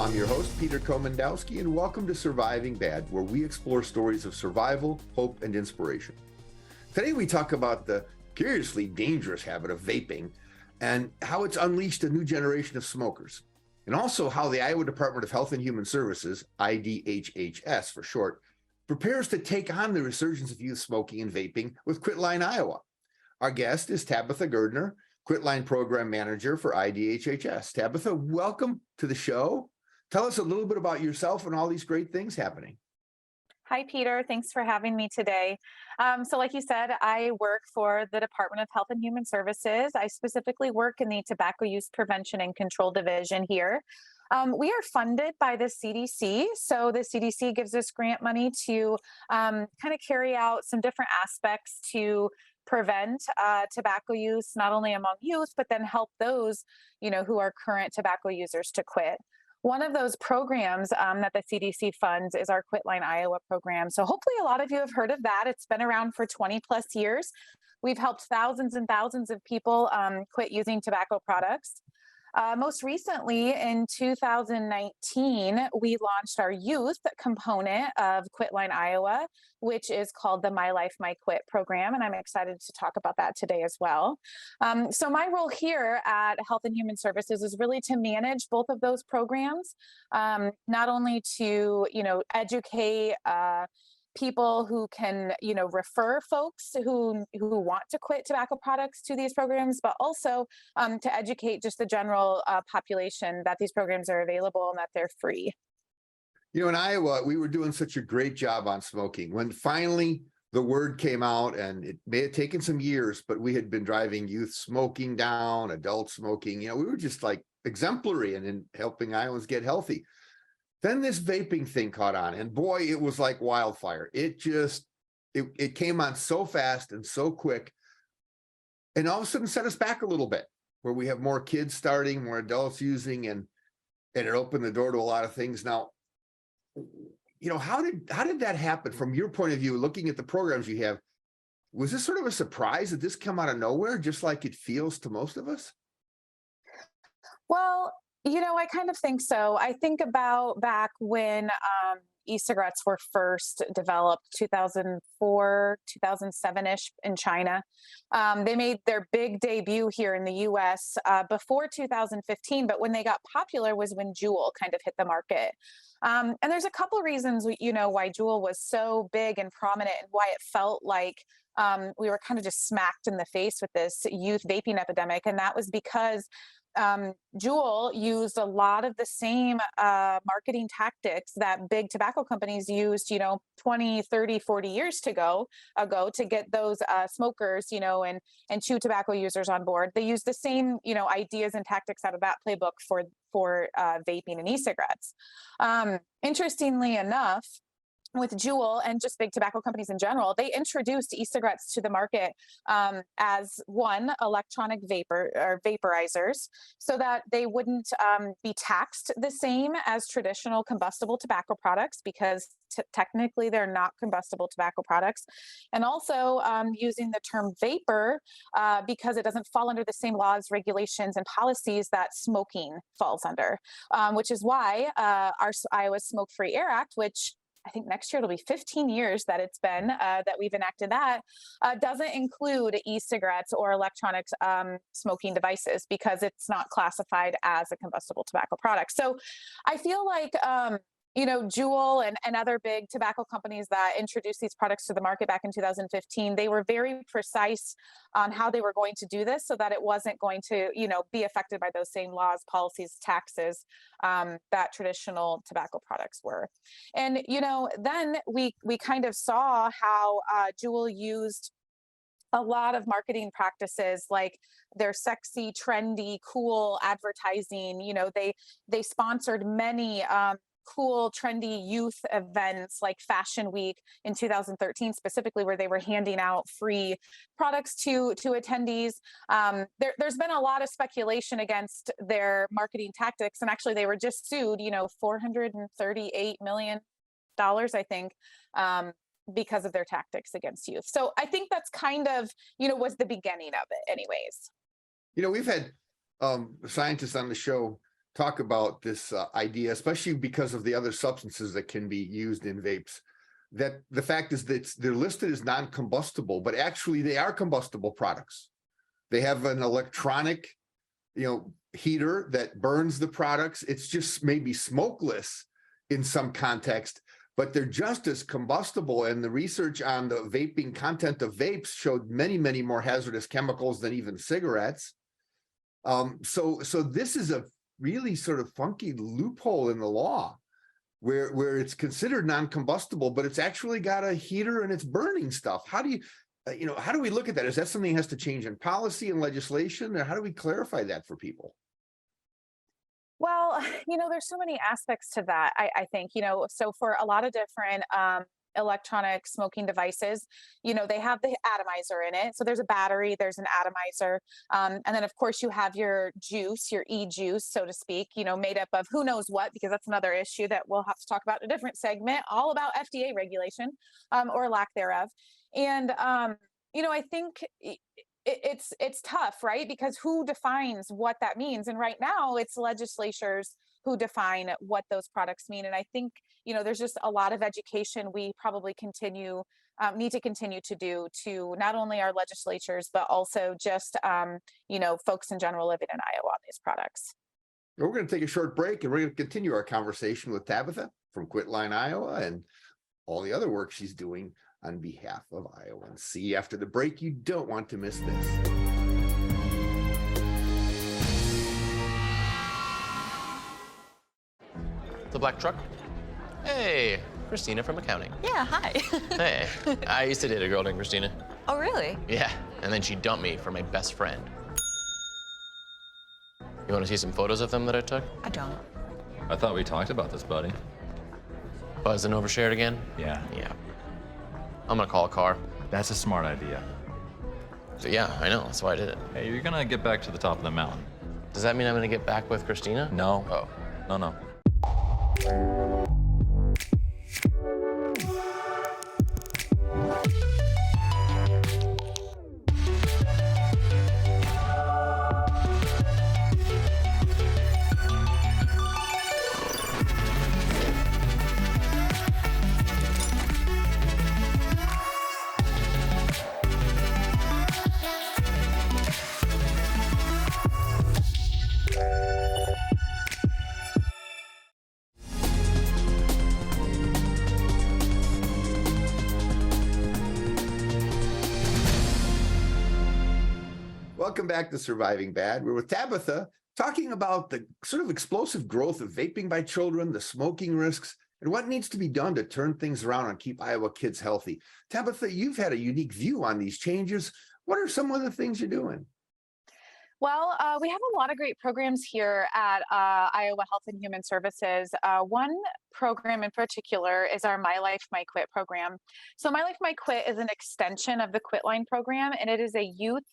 I'm your host, Peter Komendowski, and welcome to Surviving Bad, where we explore stories of survival, hope, and inspiration. Today we talk about the curiously dangerous habit of vaping and how it's unleashed a new generation of smokers, and also how the Iowa Department of Health and Human Services, IDHHS for short, prepares to take on the resurgence of youth smoking and vaping with Quitline Iowa. Our guest is Tabitha Girdner, Quitline Program Manager for IDHHS. Tabitha, welcome to the show. Tell us a little bit about yourself and all these great things happening. Hi, Peter. Thanks for having me today. So like you said, I work for the Department of Health and Human Services. I specifically work in the Tobacco Use Prevention and Control Division here. We are funded by the CDC. So the CDC gives us grant money to kind of carry out some different aspects to prevent tobacco use, not only among youth, but then help those, who are current tobacco users to quit. One of those programs that the CDC funds is our Quitline Iowa program. So hopefully a lot of you have heard of that. It's been around for 20 plus years. We've helped thousands and thousands of people quit using tobacco products. Most recently, in 2019, we launched our youth component of Quitline Iowa, which is called the My Life, My Quit program, and I'm excited to talk about that today as well. So my role here at Health and Human Services is really to manage both of those programs, not only to, educate people who can, refer folks who want to quit tobacco products to these programs, but also to educate just the general population that these programs are available and that they're free. In Iowa, we were doing such a great job on smoking. When finally the word came out, and it may have taken some years, but we had been driving youth smoking down, adult smoking. We were just like exemplary in helping Iowans get healthy. Then this vaping thing caught on, and boy, it was like wildfire. It came on so fast and so quick, and all of a sudden set us back a little bit, where we have more kids starting, more adults using, and it opened the door to a lot of things. Now, how did that happen from your point of view, looking at the programs you have? Was this sort of a surprise that this come out of nowhere, just like it feels to most of us? Well, I kind of think so. I think about back when e-cigarettes were first developed, 2004, 2007-ish in China. They made their big debut here in the US before 2015, but when they got popular was when Juul kind of hit the market. And there's a couple of reasons, why Juul was so big and prominent and why it felt like we were kind of just smacked in the face with this youth vaping epidemic. And that was because Juul used a lot of the same marketing tactics that big tobacco companies used, 20, 30, 40 years ago to get those smokers, and chew tobacco users on board. They used the same, ideas and tactics out of that playbook for vaping and e-cigarettes. Interestingly enough, with Juul and just big tobacco companies in general, they introduced e-cigarettes to the market as electronic vapor or vaporizers, so that they wouldn't be taxed the same as traditional combustible tobacco products, because technically they're not combustible tobacco products, and also using the term vapor because it doesn't fall under the same laws, regulations, and policies that smoking falls under, which is why our Iowa Smoke-Free Air Act, which I think next year it'll be 15 years that it's been that we've enacted that, doesn't include e-cigarettes or electronic smoking devices because it's not classified as a combustible tobacco product. So I feel like, Juul and other big tobacco companies that introduced these products to the market back in 2015, they were very precise on how they were going to do this so that it wasn't going to, be affected by those same laws, policies, taxes that traditional tobacco products were. And, then we kind of saw how Juul used a lot of marketing practices, like their sexy, trendy, cool advertising. They sponsored many cool, trendy youth events like Fashion Week in 2013, specifically, where they were handing out free products to attendees. There's been a lot of speculation against their marketing tactics, and actually they were just sued, $438 million, I think, because of their tactics against youth. So I think that's kind of, was the beginning of it anyways. We've had scientists on the show talk about this idea, especially because of the other substances that can be used in vapes. That the fact is that they're listed as non-combustible, but actually they are combustible products. They have an electronic, heater that burns the products. It's just maybe smokeless in some context, but they're just as combustible. And the research on the vaping content of vapes showed many, many more hazardous chemicals than even cigarettes. So this is a really sort of funky loophole in the law where it's considered non-combustible, but it's actually got a heater and it's burning stuff. How do you, how do we look at that? Is that something that has to change in policy and legislation? Or how do we clarify that for people? Well, there's so many aspects to that. I think, so for a lot of different electronic smoking devices, they have the atomizer in it. So there's a battery, there's an atomizer. And then, of course, you have your juice, your e-juice, so to speak, made up of who knows what, because that's another issue that we'll have to talk about in a different segment, all about FDA regulation or lack thereof. And, I think it's tough, right? Because who defines what that means? And right now it's legislatures who define what those products mean. And I think, there's just a lot of education we probably need to continue to do to not only our legislatures, but also just, folks in general living in Iowa on these products. We're going to take a short break and we're going to continue our conversation with Tabitha from Quitline, Iowa, and all the other work she's doing on behalf of Iowans. See you after the break. You don't want to miss this. The black truck? Hey, Christina from accounting. Yeah, hi. Hey, I used to date a girl named Christina. Oh, really? Yeah, and then she dumped me for my best friend. You want to see some photos of them that I took? I don't. I thought we talked about this, buddy. Buzz and overshared again? Yeah. Yeah. I'm gonna call a car. That's a smart idea. So yeah, I know, that's why I did it. Hey, you're gonna get back to the top of the mountain. Does that mean I'm gonna get back with Christina? No. Oh. No. Welcome back to Surviving Bad. We're with Tabitha talking about the sort of explosive growth of vaping by children, the smoking risks, and what needs to be done to turn things around and keep Iowa kids healthy. Tabitha, you've had a unique view on these changes. What are some of the things you're doing? Well, we have a lot of great programs here at Iowa Health and Human Services. One program in particular is our My Life, My Quit program. So My Life, My Quit is an extension of the Quitline program, and it is a youth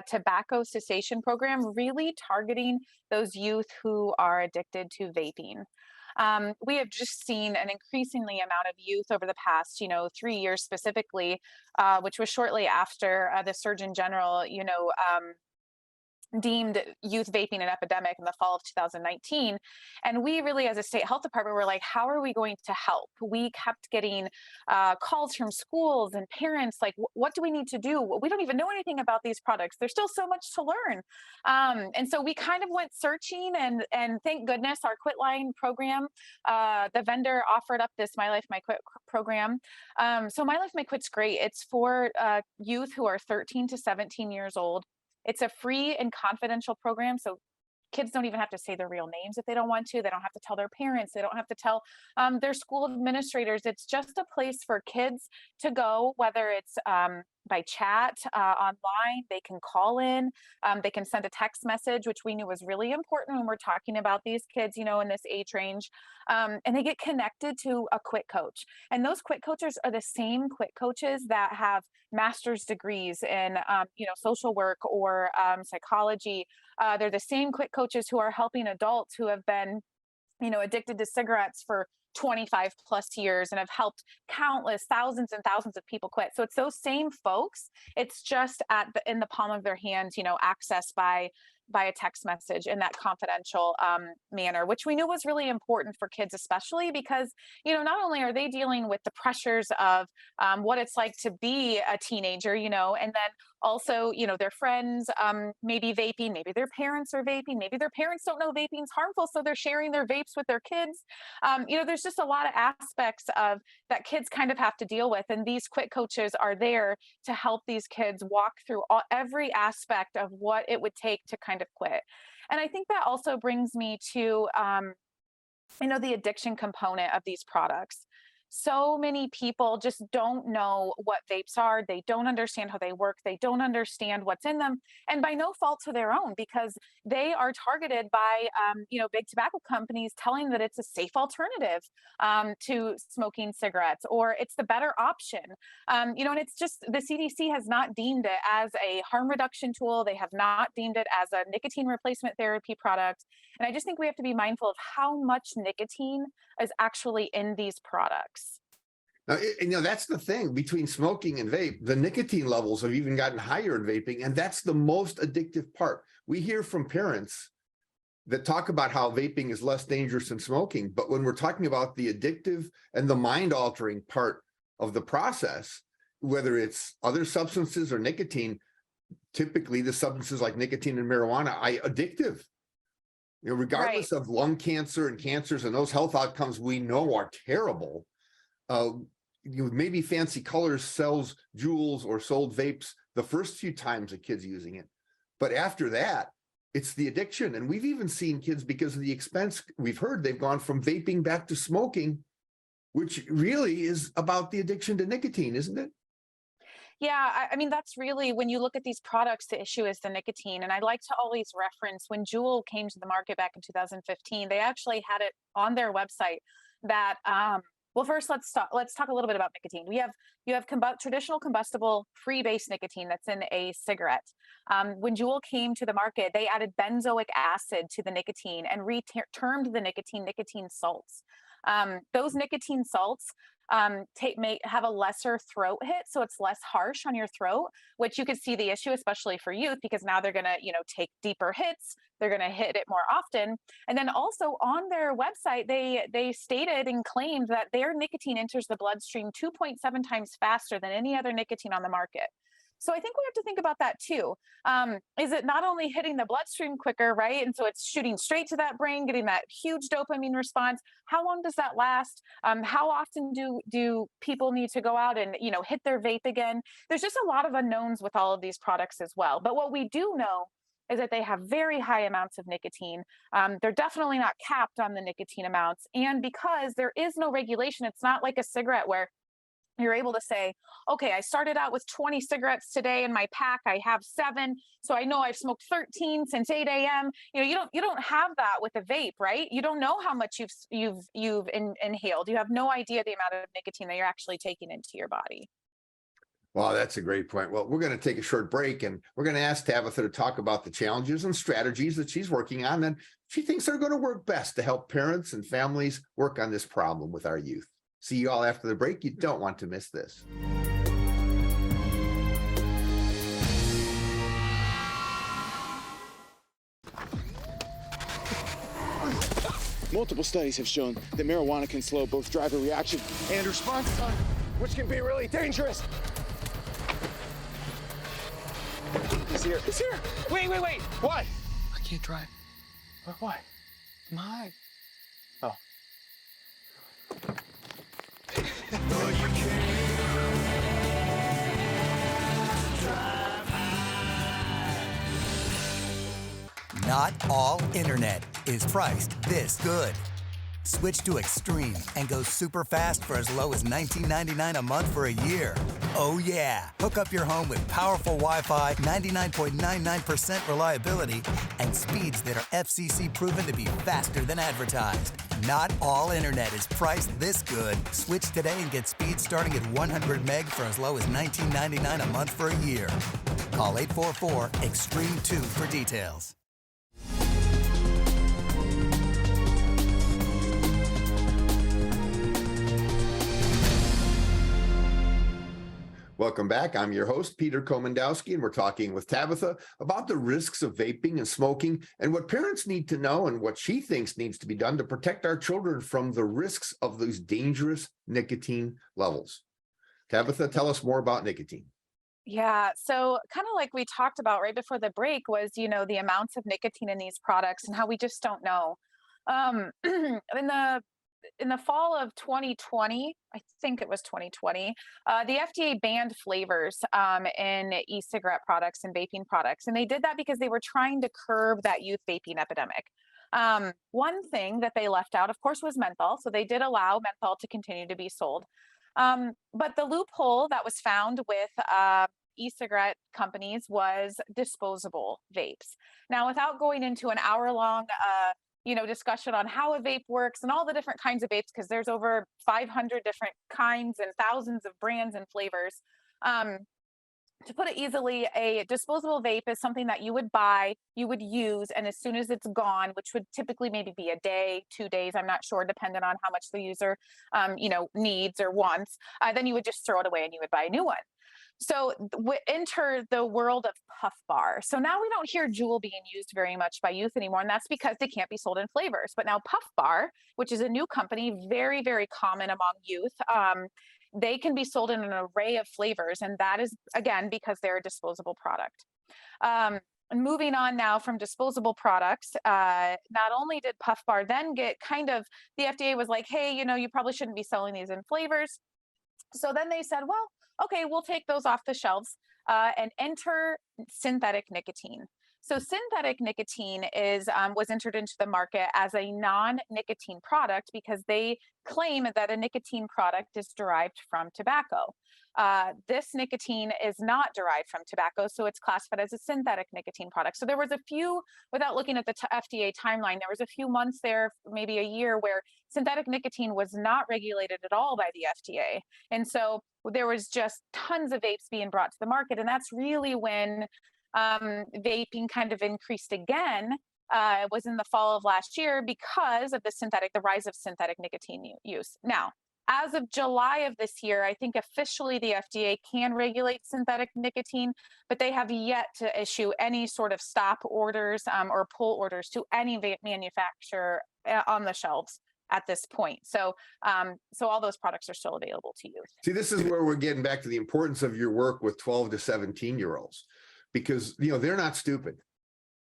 tobacco cessation program, really targeting those youth who are addicted to vaping. We have just seen an increasingly amount of youth over the past, 3 years specifically, which was shortly after the Surgeon General, deemed youth vaping an epidemic in the fall of 2019. And we really, as a state health department, were like, how are we going to help? We kept getting calls from schools and parents, like, what do we need to do? We don't even know anything about these products. There's still so much to learn. And so we kind of went searching, and thank goodness our Quitline program, the vendor offered up this My Life, My Quit program. So My Life, My Quit's great. It's for youth who are 13 to 17 years old. It's a free and confidential program, so kids don't even have to say their real names if they don't want to. They don't have to tell their parents. They don't have to tell their school administrators. It's just a place for kids to go, whether it's by chat online, they can call in, they can send a text message, which we knew was really important when we're talking about these kids, in this age range. And they get connected to a quit coach. And those quit coaches are the same quit coaches that have master's degrees in, social work or psychology. They're the same quit coaches who are helping adults who have been, addicted to cigarettes for 25 plus years and have helped countless thousands and thousands of people quit. So it's those same folks. It's just in the palm of their hands, accessed by by a text message in that confidential manner, which we knew was really important for kids, especially because, not only are they dealing with the pressures of what it's like to be a teenager, and then also, their friends maybe vaping, maybe their parents are vaping, maybe their parents don't know vaping is harmful, so they're sharing their vapes with their kids. There's just a lot of aspects of that kids kind of have to deal with, and these quit coaches are there to help these kids walk through every aspect of what it would take to kind of quit. And I think that also brings me to the addiction component of these products. So many people just don't know what vapes are. They don't understand how they work. They don't understand what's in them. And by no fault to their own, because they are targeted by, big tobacco companies telling that it's a safe alternative to smoking cigarettes, or it's the better option. And it's just the CDC has not deemed it as a harm reduction tool. They have not deemed it as a nicotine replacement therapy product. And I just think we have to be mindful of how much nicotine is actually in these products. Now, that's the thing between smoking and vape. The nicotine levels have even gotten higher in vaping, and that's the most addictive part. We hear from parents that talk about how vaping is less dangerous than smoking, but when we're talking about the addictive and the mind-altering part of the process, whether it's other substances or nicotine, typically the substances like nicotine and marijuana are addictive. Regardless of lung cancer and cancers and those health outcomes we know are terrible. Maybe fancy colors sells jewels or sold vapes the first few times a kid's using it, but after that, it's the addiction. And we've even seen kids, because of the expense, we've heard they've gone from vaping back to smoking, which really is about the addiction to nicotine, isn't it? Yeah, I mean, that's really, when you look at these products, the issue is the nicotine. And I like to always reference when Juul came to the market back in 2015, they actually had it on their website that, well, first let's talk a little bit about nicotine. You have traditional combustible free-base nicotine that's in a cigarette. When Juul came to the market, they added benzoic acid to the nicotine and termed the nicotine salts. Those nicotine salts may have a lesser throat hit, so it's less harsh on your throat, which you could see the issue, especially for youth, because now they're going to, take deeper hits. They're going to hit it more often. And then also on their website, they stated and claimed that their nicotine enters the bloodstream 2.7 times faster than any other nicotine on the market. So I think we have to think about that too. Is it not only hitting the bloodstream quicker, right? And so it's shooting straight to that brain, getting that huge dopamine response. How long does that last? How often do people need to go out and, hit their vape again? There's just a lot of unknowns with all of these products as well. But what we do know is that they have very high amounts of nicotine. They're definitely not capped on the nicotine amounts. And because there is no regulation, it's not like a cigarette where you're able to say, okay, I started out with 20 cigarettes today in my pack. I have 7. So I know I've smoked 13 since 8 a.m. You don't have that with a vape, right? You don't know how much you've inhaled. You have no idea the amount of nicotine that you're actually taking into your body. Well, that's a great point. Well, we're going to take a short break, and we're going to ask Tabitha to talk about the challenges and strategies that she's working on, and she thinks are going to work best to help parents and families work on this problem with our youth. See you all after the break. You don't want to miss this. Multiple studies have shown that marijuana can slow both driver reaction and response time, which can be really dangerous. He's here. He's here. Wait. What? I can't drive. Why? My. Oh. Not all internet is priced this good. Switch to Extreme and go super fast for as low as $19.99 a month for a year. Oh yeah, hook up your home with powerful Wi-Fi, 99.99% reliability, and speeds that are FCC proven to be faster than advertised. Not all internet is priced this good. Switch today and get speeds starting at 100 meg for as low as $19.99 a month for a year. Call 844-EXTREME2 for details. Welcome back. I'm your host, Peter Komendowski, and we're talking with Tabitha about the risks of vaping and smoking and what parents need to know and what she thinks needs to be done to protect our children from the risks of these dangerous nicotine levels. Tabitha, tell us more about nicotine. Yeah, so kind of like we talked about right before the break was, the amounts of nicotine in these products and how we just don't know. In the fall of 2020, I think it was 2020, the FDA banned flavors in e-cigarette products and vaping products, and they did that because they were trying to curb that youth vaping epidemic. One thing that they left out, of course, was menthol, so they did allow menthol to continue to be sold. But the loophole that was found with e-cigarette companies was disposable vapes. Now, without going into an hour-long discussion on how a vape works and all the different kinds of vapes, because there's over 500 different kinds and thousands of brands and flavors. To put it easily, a disposable vape is something that you would buy, you would use, and as soon as it's gone, which would typically maybe be a day, 2 days, I'm not sure, depending on how much the user, needs or wants, then you would just throw it away and you would buy a new one. So we enter the world of Puff Bar. So now we don't hear Juul being used very much by youth anymore, and that's because they can't be sold in flavors. But now Puff Bar, which is a new company, very, very common among youth, they can be sold in an array of flavors, and that is, again, because they're a disposable product. Moving on now from disposable products, not only did Puff Bar then get the FDA was like, hey, you probably shouldn't be selling these in flavors. So then they said, well, okay, we'll take those off the shelves and enter synthetic nicotine. So synthetic nicotine was entered into the market as a non-nicotine product because they claim that a nicotine product is derived from tobacco. This nicotine is not derived from tobacco, so it's classified as a synthetic nicotine product. So there was a few, without looking at the FDA timeline, there was a few months there, maybe a year, where synthetic nicotine was not regulated at all by the FDA. And so there was just tons of vapes being brought to the market. And that's really when vaping kind of increased again, was in the fall of last year because of the rise of synthetic nicotine use. Now, as of July of this year, I think officially the FDA can regulate synthetic nicotine, but they have yet to issue any sort of stop orders or pull orders to any vape manufacturer on the shelves at this point. So all those products are still available to youth. See, this is where we're getting back to the importance of your work with 12 to 17-year-olds, because, they're not stupid,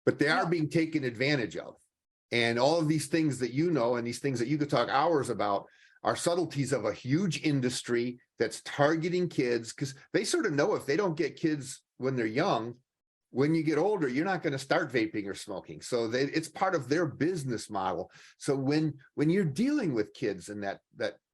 but they are being taken advantage of. And all of these things that and these things that you could talk hours about are subtleties of a huge industry that's targeting kids, because they sort of know if they don't get kids when they're young, when you get older, you're not going to start vaping or smoking. So it's part of their business model. So when you're dealing with kids in that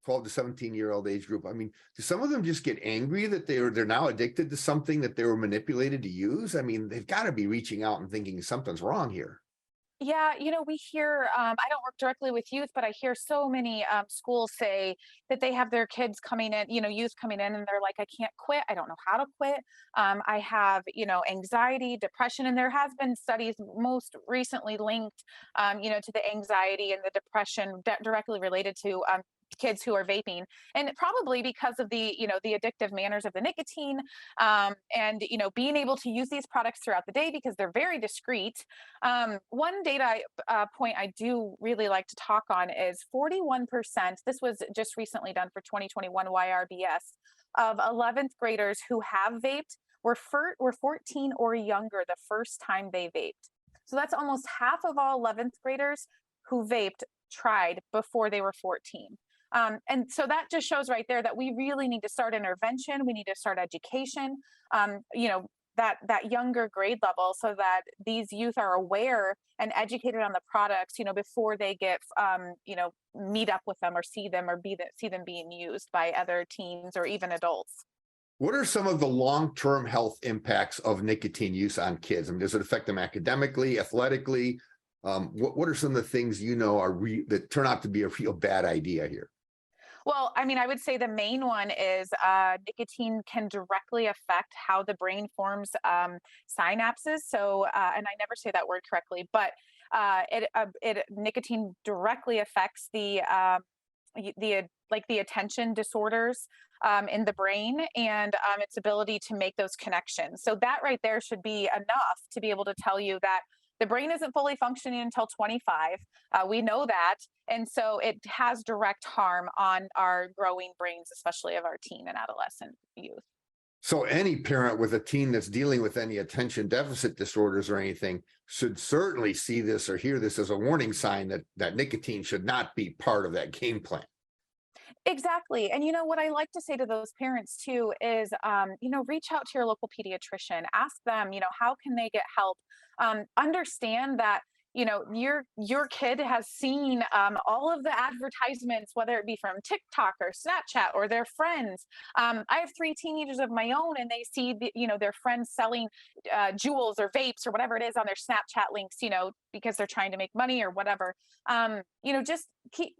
12 to 17-year-old age group, I mean, do some of them just get angry that they're now addicted to something that they were manipulated to use? I mean, they've got to be reaching out and thinking something's wrong here. Yeah, we hear, I don't work directly with youth, but I hear so many schools say that they have their kids coming in, youth coming in, and they're like, I can't quit. I don't know how to quit. I have, anxiety, depression, and there has been studies most recently linked, to the anxiety and the depression directly related to kids who are vaping, and probably because of the the addictive manners of the nicotine, and being able to use these products throughout the day because they're very discreet. One data point I do really like to talk on is 41%, this was just recently done for 2021 YRBS, of 11th graders who have vaped were 14 or younger the first time they vaped. So that's almost half of all 11th graders who vaped tried before they were 14. And so that just shows right there that we really need to start intervention. We need to start education, that younger grade level, so that these youth are aware and educated on the products, before they get, meet up with them or see them or see them being used by other teens or even adults. What are some of the long-term health impacts of nicotine use on kids? I mean, does it affect them academically, athletically? What are some of the things that turn out to be a real bad idea here? Well, I mean, I would say the main one is nicotine can directly affect how the brain forms synapses. So, and I never say that word correctly, but nicotine directly affects the attention disorders, in the brain and its ability to make those connections. So that right there should be enough to be able to tell you that the brain isn't fully functioning until 25. We know that. And so it has direct harm on our growing brains, especially of our teen and adolescent youth. So any parent with a teen that's dealing with any attention deficit disorders or anything should certainly see this or hear this as a warning sign that nicotine should not be part of that game plan. Exactly. And what I like to say to those parents too is, reach out to your local pediatrician, ask them, how can they get help? Understand that, your kid has seen all of the advertisements, whether it be from TikTok or Snapchat or their friends. I have 3 teenagers of my own, and they see their friends selling jewels or vapes or whatever it is on their Snapchat links, because they're trying to make money or whatever. Just keep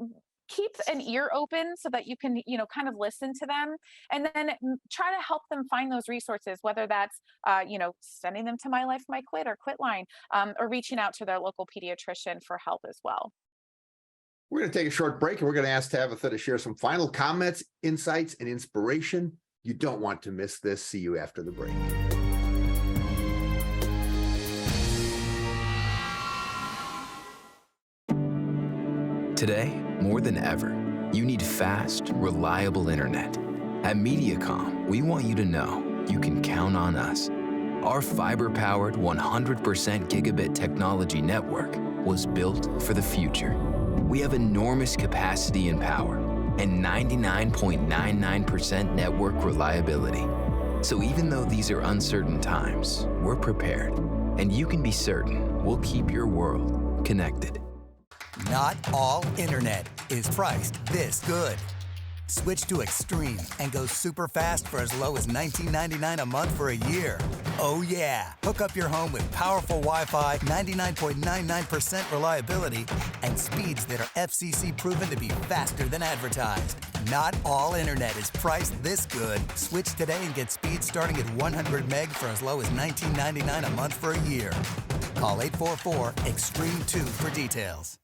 an ear open so that you can kind of listen to them, and then try to help them find those resources, whether that's sending them to My Life My Quit or Quitline, or reaching out to their local pediatrician for help as well. We're going to take a short break, and we're going to ask Tabitha to share some final comments, insights, and inspiration. You don't want to miss this. See you after the break. Today, more than ever, you need fast, reliable internet. At Mediacom, we want you to know you can count on us. Our fiber-powered 100% gigabit technology network was built for the future. We have enormous capacity and power and 99.99% network reliability. So even though these are uncertain times, we're prepared, and you can be certain we'll keep your world connected. Not all internet is priced this good. Switch to Extreme and go super fast for as low as $19.99 a month for a year. Oh yeah! Hook up your home with powerful Wi-Fi, 99.99% reliability, and speeds that are FCC proven to be faster than advertised. Not all internet is priced this good. Switch today and get speeds starting at 100 meg for as low as $19.99 a month for a year. Call 844-EXTREME2 for details.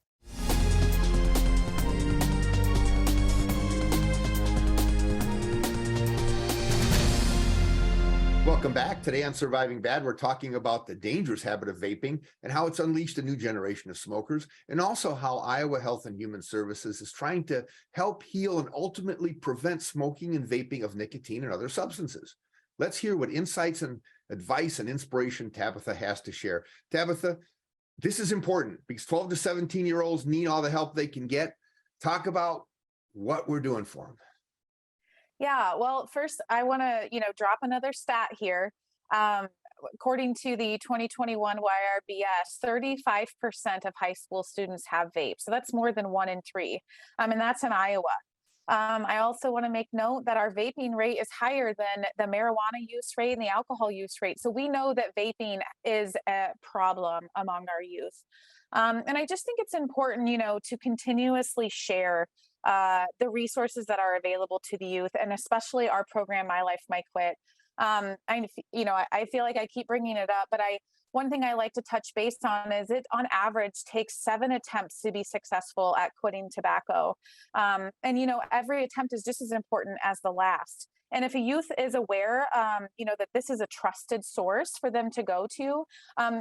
Welcome back. Today on Surviving Bad, we're talking about the dangerous habit of vaping and how it's unleashed a new generation of smokers, and also how Iowa Health and Human Services is trying to help heal and ultimately prevent smoking and vaping of nicotine and other substances. Let's hear what insights and advice and inspiration Tabitha has to share. Tabitha, this is important because 12 to 17-year-olds need all the help they can get. Talk about what we're doing for them. Yeah, well, first I want to, drop another stat here. According to the 2021 YRBS, 35% of high school students have vape. So that's more than 1 in 3. And that's in Iowa. I also want to make note that our vaping rate is higher than the marijuana use rate and the alcohol use rate. So we know that vaping is a problem among our youth. And I just think it's important, to continuously share the resources that are available to the youth, and especially our program, My Life, My Quit. I feel like I keep bringing it up, but one thing I like to touch base on is it on average takes 7 attempts to be successful at quitting tobacco. And every attempt is just as important as the last. And if a youth is aware, that this is a trusted source for them to go to,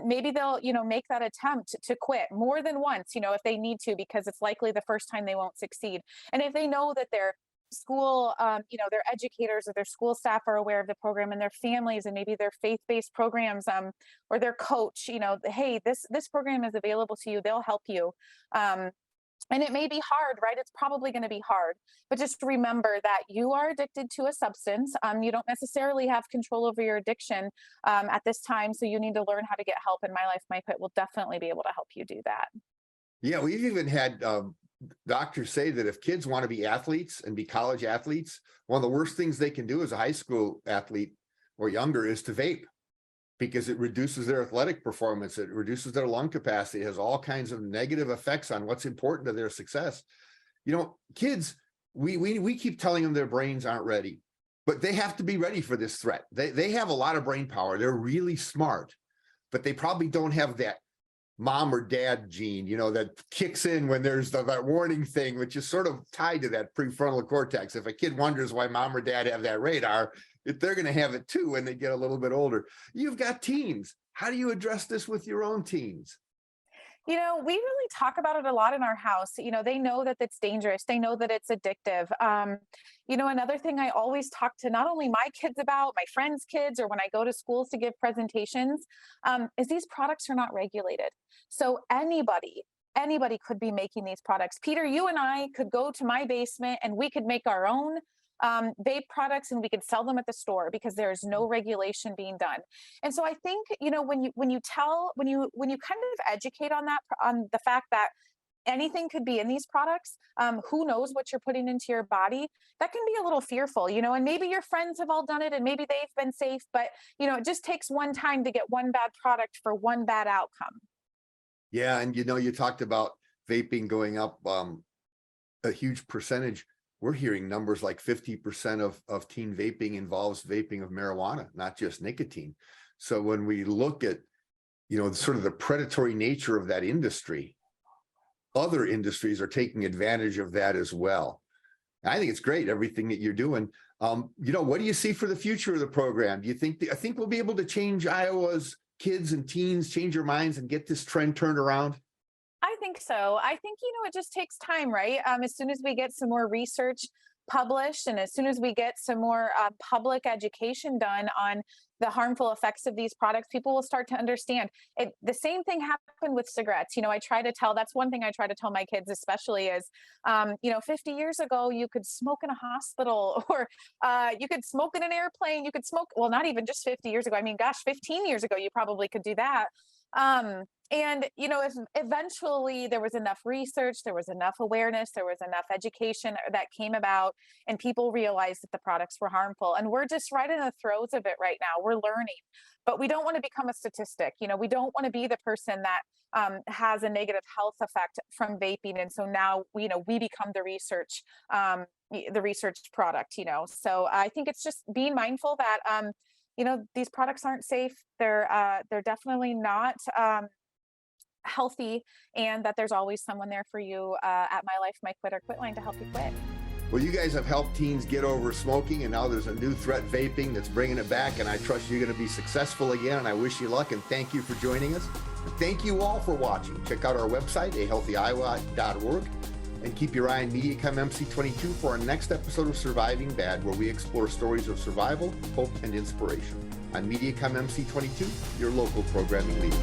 maybe they'll, make that attempt to quit more than once, if they need to, because it's likely the first time they won't succeed. And if they know that their school, their educators or their school staff are aware of the program, and their families and maybe their faith-based programs, or their coach, hey, this program is available to you, they'll help you. And it may be hard, right? It's probably going to be hard, but just remember that you are addicted to a substance. You don't necessarily have control over your addiction at this time. So you need to learn how to get help. And My Life, My Quit will definitely be able to help you do that. Yeah, we've even had doctors say that if kids want to be athletes and be college athletes, one of the worst things they can do as a high school athlete or younger is to vape, because it reduces their athletic performance. It reduces their lung capacity. It has all kinds of negative effects on what's important to their success. Kids, we keep telling them their brains aren't ready, but they have to be ready for this threat. They have a lot of brain power. They're really smart, but they probably don't have that mom or dad gene, that kicks in when there's that warning thing, which is sort of tied to that prefrontal cortex. If a kid wonders why mom or dad have that radar, they're going to have it too when they get a little bit older. You've got teens. How do you address this with your own teens? We really talk about it a lot in our house. They know that it's dangerous. They know that it's addictive. Another thing I always talk to not only my kids about, my friends' kids, or when I go to schools to give presentations, is these products are not regulated. So anybody could be making these products. Peter, you and I could go to my basement and we could make our own vape products and we could sell them at the store because there is no regulation being done. And so I think, when you kind of educate on the fact that anything could be in these products, who knows what you're putting into your body, that can be a little fearful, and maybe your friends have all done it and maybe they've been safe, but it just takes one time to get one bad product for one bad outcome. Yeah. And you talked about vaping going up a huge percentage. We're hearing numbers like 50% of teen vaping involves vaping of marijuana, not just nicotine. So when we look at, sort of the predatory nature of that industry, other industries are taking advantage of that as well. I think it's great, everything that you're doing. What do you see for the future of the program? Do you think, I think we'll be able to change Iowa's kids and teens, change their minds and get this trend turned around? I think so. I think, it just takes time, right? As soon as we get some more research published and as soon as we get some more public education done on the harmful effects of these products, people will start to understand it. The same thing happened with cigarettes. That's one thing I try to tell my kids, especially is, 50 years ago, you could smoke in a hospital or you could smoke in an airplane. You could smoke, well, not even just 50 years ago. I mean, gosh, 15 years ago, you probably could do that. If eventually there was enough research, there was enough awareness, there was enough education that came about, and people realized that the products were harmful. And we're just right in the throes of it right now. We're learning, but we don't want to become a statistic. We don't want to be the person that has a negative health effect from vaping. And so now, we become the research product, So I think it's just being mindful that, these products aren't safe. They're definitely not healthy, and that there's always someone there for you at My Life, My Quit, or Quitline to help you quit. Well, you guys have helped teens get over smoking, and now there's a new threat, vaping, that's bringing it back, and I trust you're going to be successful again, and I wish you luck, and thank you for joining us. And thank you all for watching. Check out our website, ahealthyiowa.org, and keep your eye on MediaCom MC22 for our next episode of Surviving Bad, where we explore stories of survival, hope, and inspiration. On MediaCom MC22, your local programming leader.